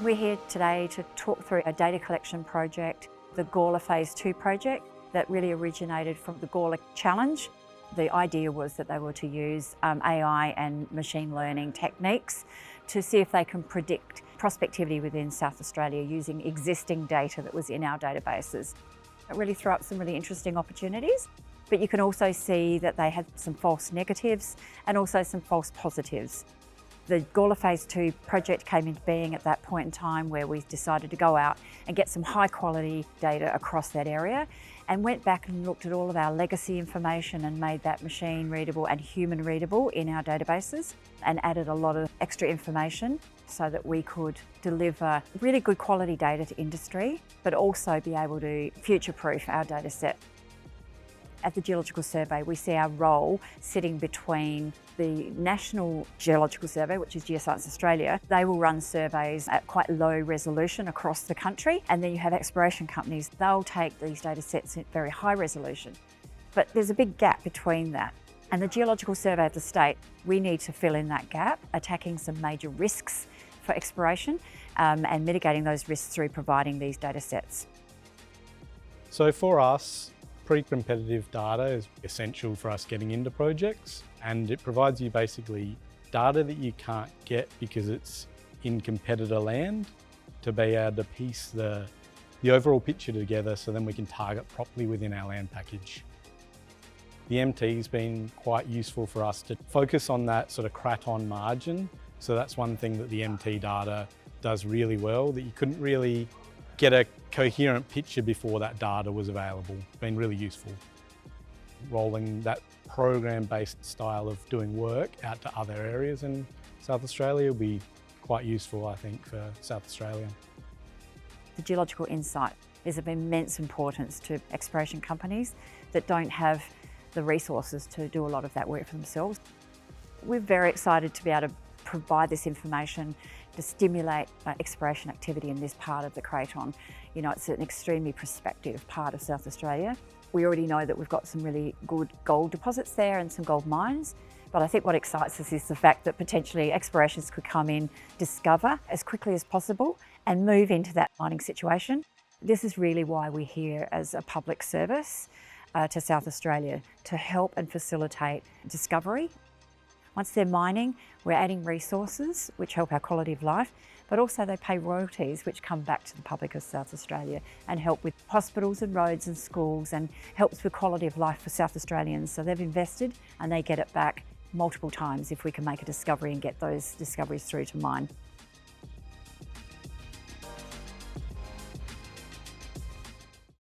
We're here today to talk through a data collection project, the Gawler Phase 2 project that really originated from the Gawler Challenge. The idea was that they were to use AI and machine learning techniques to see if they can predict prospectivity within South Australia using existing data that was in our databases. It really threw up some really interesting opportunities, but you can also see that they had some false negatives and also some false positives. The Gawler Phase 2 project came into being at that point in time where we decided to go out and get some high quality data across that area, and went back and looked at all of our legacy information and made that machine readable and human readable in our databases, and added a lot of extra information so that we could deliver really good quality data to industry, but also be able to future-proof our data set. At the Geological Survey, we see our role sitting between the National Geological Survey, which is Geoscience Australia. They will run surveys at quite low resolution across the country, and then you have exploration companies. They'll take these data sets at very high resolution. But there's a big gap between that. And the Geological Survey of the state, we need to fill in that gap, attacking some major risks for exploration and mitigating those risks through providing these data sets. So for us, pre-competitive data is essential for us getting into projects, and it provides you basically data that you can't get because it's in competitor land, to be able to piece the overall picture together so then we can target properly within our land package. The MT's been quite useful for us to focus on that sort of craton margin. So that's one thing that the MT data does really well, that you couldn't really get a coherent picture before that data was available. It's been really useful. Rolling that program-based style of doing work out to other areas in South Australia will be quite useful, I think, for South Australia. The geological insight is of immense importance to exploration companies that don't have the resources to do a lot of that work for themselves. We're very excited to be able to provide this information to stimulate exploration activity in this part of the Craton. You know, it's an extremely prospective part of South Australia. We already know that we've got some really good gold deposits there and some gold mines, but I think what excites us is the fact that potentially explorations could come in, discover as quickly as possible and move into that mining situation. This is really why we're here as a public service to South Australia, to help and facilitate discovery. Once they're mining, we're adding resources which help our quality of life, but also they pay royalties which come back to the public of South Australia and help with hospitals and roads and schools, and helps with quality of life for South Australians. So they've invested and they get it back multiple times if we can make a discovery and get those discoveries through to mine.